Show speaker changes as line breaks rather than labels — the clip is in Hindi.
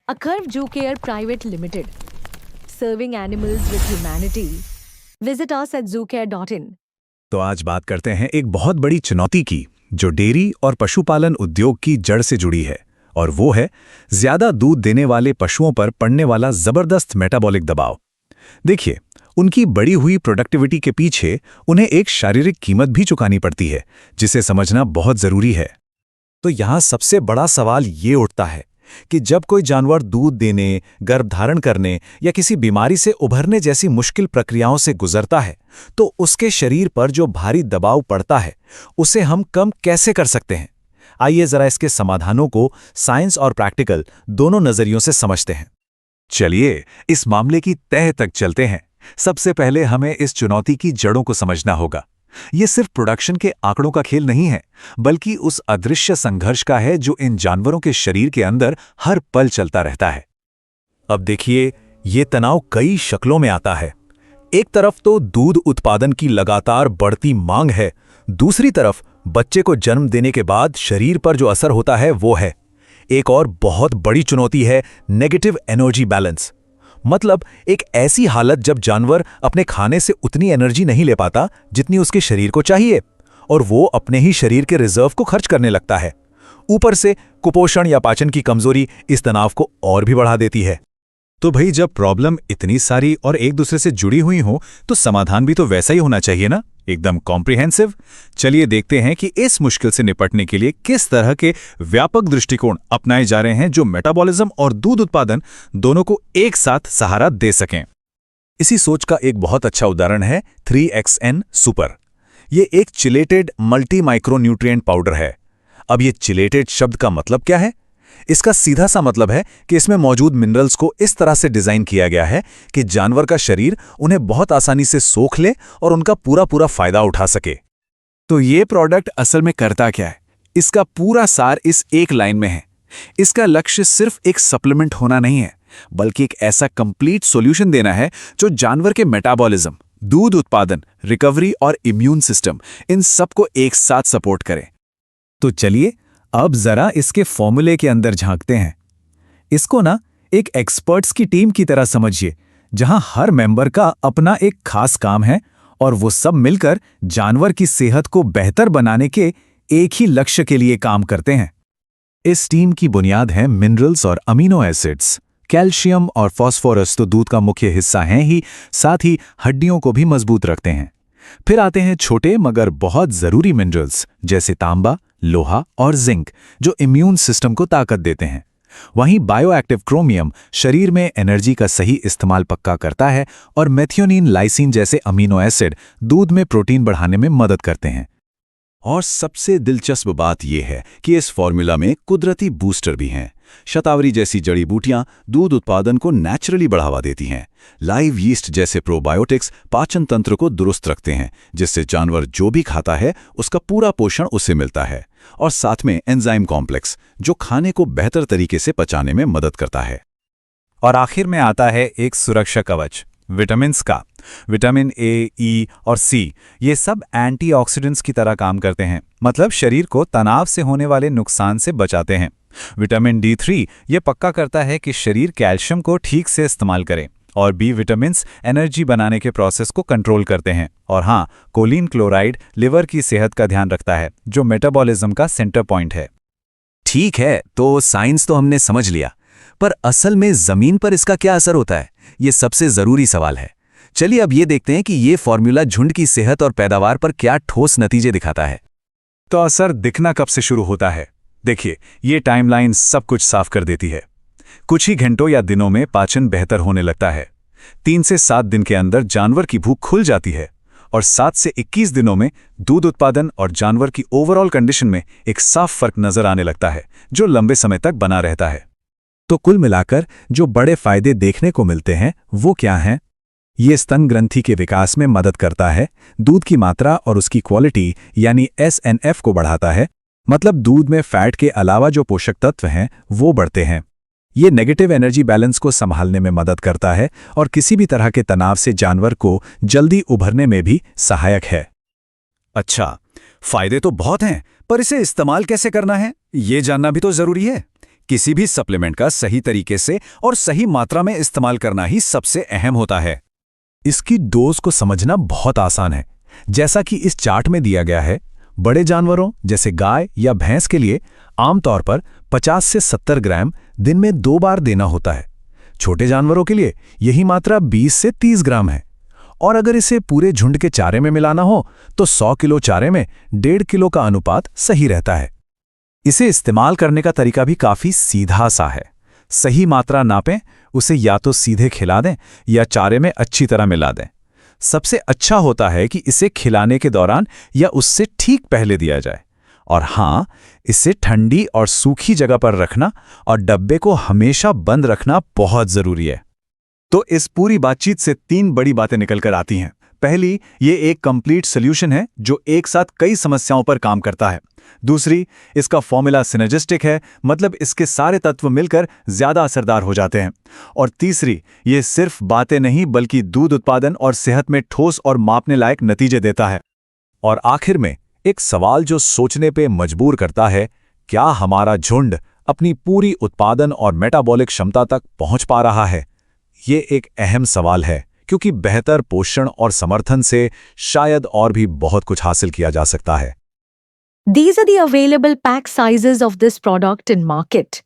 Akarv Zoocare Private Limited, serving animals with humanity. Visit us at zoocare.in.
तो आज बात करते हैं एक बहुत बड़ी चुनौती की, जो डेयरी और पशुपालन उद्योग की जड़ से जुड़ी है, और वो है ज्यादा दूध देने वाले पशुओं पर पड़ने वाला जबरदस्त मेटाबॉलिक दबाव। देखिए, उनकी बढ़ी हुई प्रोडक्टिविटी के पीछे उन्हें एक शारीरिक कीमत भी चुकानी पड़ती है, जिसे समझना बहुत जरूरी है। तो यहाँ सबसे बड़ा सवाल ये उठता है कि जब कोई जानवर दूध देने, गर्भधारण करने या किसी बीमारी से उभरने जैसी मुश्किल प्रक्रियाओं से गुजरता है, तो उसके शरीर पर जो भारी दबाव पड़ता है, उसे हम कम कैसे कर सकते हैं? आइए जरा इसके समाधानों को साइंस और प्रैक्टिकल दोनों नजरियों से समझते हैं। चलिए इस मामले की तह तक चलते हैं। सबसे पहले हमें इस चुनौती की जड़ों को समझना होगा। ये सिर्फ प्रोडक्शन के आंकड़ों का खेल नहीं है, बल्कि उस अदृश्य संघर्ष का है जो इन जानवरों के शरीर के अंदर हर पल चलता रहता है। अब देखिए, ये तनाव कई शक्लों में आता है। एक तरफ तो दूध उत्पादन की लगातार बढ़ती मांग है, दूसरी तरफ बच्चे को जन्म देने के बाद शरीर पर जो असर होता है वो है। एक और बहुत बड़ी चुनौती है नेगेटिव एनर्जी बैलेंस। मतलब एक ऐसी हालत जब जानवर अपने खाने से उतनी एनर्जी नहीं ले पाता जितनी उसके शरीर को चाहिए, और वो अपने ही शरीर के रिजर्व को खर्च करने लगता है। ऊपर से कुपोषण या पाचन की कमजोरी इस तनाव को और भी बढ़ा देती है। तो भाई, जब प्रॉब्लम इतनी सारी और एक दूसरे से जुड़ी हुई हो, तो समाधान भी तो वैसा ही होना चाहिए ना, एकदम कॉम्प्रिहेंसिव। चलिए देखते हैं कि इस मुश्किल से निपटने के लिए किस तरह के व्यापक दृष्टिकोण अपनाए जा रहे हैं जो मेटाबॉलिज्म और दूध उत्पादन दोनों को एक साथ सहारा दे सकें। इसी सोच का एक बहुत अच्छा उदाहरण है 3XN सुपर। ये एक चिलेटेड मल्टी माइक्रोन्यूट्रिएंट पाउडर है। अब ये चिलेटेड शब्द का मतलब क्या है? इसका सीधा सा मतलब है कि इसमें मौजूद मिनरल्स को इस तरह से डिजाइन किया गया है कि जानवर का शरीर उन्हें बहुत आसानी से सोख ले और उनका पूरा फायदा उठा सके। तो ये प्रोडक्ट असल में करता क्या है? इसका पूरा सार इस एक लाइन में है। इसका लक्ष्य सिर्फ एक सप्लीमेंट होना नहीं है, बल्कि एक ऐसा कंप्लीट सॉल्यूशन देना है जो जानवर के मेटाबॉलिज्म, दूध उत्पादन, रिकवरी और इम्यून सिस्टम, इन सबको एक साथ सपोर्ट करे। तो चलिए अब जरा इसके फॉर्मूले के अंदर झांकते हैं। इसको ना एक एक्सपर्ट्स की टीम की तरह समझिए, जहां हर मेंबर का अपना एक खास काम है और वो सब मिलकर जानवर की सेहत को बेहतर बनाने के एक ही लक्ष्य के लिए काम करते हैं। इस टीम की बुनियाद है मिनरल्स और अमीनो एसिड्स। कैल्शियम और फास्फोरस तो दूध का मुख्य हिस्सा हैं ही, साथ ही हड्डियों को भी मजबूत रखते हैं। फिर आते हैं छोटे मगर बहुत जरूरी मिनरल्स जैसे तांबा, लोहा और जिंक, जो इम्यून सिस्टम को ताकत देते हैं। वहीं बायोएक्टिव क्रोमियम शरीर में एनर्जी का सही इस्तेमाल पक्का करता है, और मेथियोनिन, लाइसिन जैसे अमीनो एसिड दूध में प्रोटीन बढ़ाने में मदद करते हैं। और सबसे दिलचस्प बात यह है कि इस फॉर्मूला में कुदरती बूस्टर भी हैं। शतावरी जैसी जड़ी बूटियां दूध उत्पादन को नेचुरली बढ़ावा देती हैं। लाइव यीस्ट जैसे प्रोबायोटिक्स पाचन तंत्र को दुरुस्त रखते हैं, जिससे जानवर जो भी खाता है उसका पूरा पोषण उसे मिलता है। और साथ में एंजाइम कॉम्प्लेक्स, जो खाने को बेहतर तरीके से पचाने में मदद करता है। और आखिर में आता है एक सुरक्षा कवच विटामिन्स का। विटामिन ए, ई और सी, ये सब एंटीऑक्सीडेंट्स की तरह काम करते हैं, मतलब शरीर को तनाव से होने वाले नुकसान से बचाते हैं। विटामिन D3 ये पक्का करता है कि शरीर कैल्शियम को ठीक से इस्तेमाल करे, और बी विटामिन्स एनर्जी बनाने के प्रोसेस को कंट्रोल करते हैं। और हाँ, कोलिन क्लोराइड लिवर की सेहत का ध्यान रखता है, जो मेटाबॉलिज्म का सेंटर पॉइंट है। ठीक है, तो साइंस तो हमने समझ लिया, पर असल में जमीन पर इसका क्या असर होता है, ये सबसे जरूरी सवाल है। चलिए अब ये देखते हैं कि ये फॉर्मूला झुंड की सेहत और पैदावार पर क्या ठोस नतीजे दिखाता है। तो असर दिखना कब से शुरू होता है? देखिए, ये टाइमलाइन सब कुछ साफ कर देती है। कुछ ही घंटों या दिनों में पाचन बेहतर होने लगता है। 3 से 7 दिन के अंदर जानवर की भूख खुल जाती है, और 7 से 21 दिनों में दूध उत्पादन और जानवर की ओवरऑल कंडीशन में एक साफ फर्क नजर आने लगता है, जो लंबे समय तक बना रहता है। तो कुल मिलाकर जो बड़े फायदे देखने को मिलते हैं वो क्या हैं? ये स्तन ग्रंथि के विकास में मदद करता है, दूध की मात्रा और उसकी क्वालिटी यानी SNF को बढ़ाता है, मतलब दूध में फैट के अलावा जो पोषक तत्व हैं वो बढ़ते हैं। ये नेगेटिव एनर्जी बैलेंस को संभालने में मदद करता है और किसी भी तरह के तनाव से जानवर को जल्दी उभरने में भी सहायक है। अच्छा, फायदे तो बहुत हैं, पर इसे इस्तेमाल कैसे करना है ये जानना भी तो जरूरी है। किसी भी सप्लीमेंट का सही तरीके से और सही मात्रा में इस्तेमाल करना ही सबसे अहम होता है। इसकी डोज को समझना बहुत आसान है। जैसा कि इस चार्ट में दिया गया है, बड़े जानवरों जैसे गाय या भैंस के लिए आमतौर पर 50 से 70 ग्राम दिन में 2 बार देना होता है। छोटे जानवरों के लिए यही मात्रा 20 से 30 ग्राम है। और अगर इसे पूरे झुंड के चारे में मिलाना हो तो 100 किलो चारे में 1.5 किलो का अनुपात सही रहता है। इसे इस्तेमाल करने का तरीका भी काफी सीधा सा है। सही मात्रा नापें, उसे या तो सीधे खिला दें या चारे में अच्छी तरह मिला दें। सबसे अच्छा होता है कि इसे खिलाने के दौरान या उससे ठीक पहले दिया जाए। और हाँ, इसे ठंडी और सूखी जगह पर रखना और डब्बे को हमेशा बंद रखना बहुत जरूरी है। तो इस पूरी बातचीत से 3 बड़ी बातें निकलकर आती हैं। पहली, ये एक कंप्लीट सॉल्यूशन है जो एक साथ कई समस्याओं पर काम करता है। दूसरी, इसका फॉर्मूला सिनर्जिस्टिक है, मतलब इसके सारे तत्व मिलकर ज्यादा असरदार हो जाते हैं। और तीसरी, ये सिर्फ बातें नहीं बल्कि दूध उत्पादन और सेहत में ठोस और मापने लायक नतीजे देता है। और आखिर में एक सवाल जो सोचने पे मजबूर करता है, क्या हमारा झुंड अपनी पूरी उत्पादन और मेटाबॉलिक क्षमता तक पहुंच पा रहा है? ये एक अहम सवाल है, क्योंकि बेहतर पोषण और समर्थन से शायद और भी बहुत कुछ हासिल किया जा सकता है।
These are the available pack sizes of this product in market.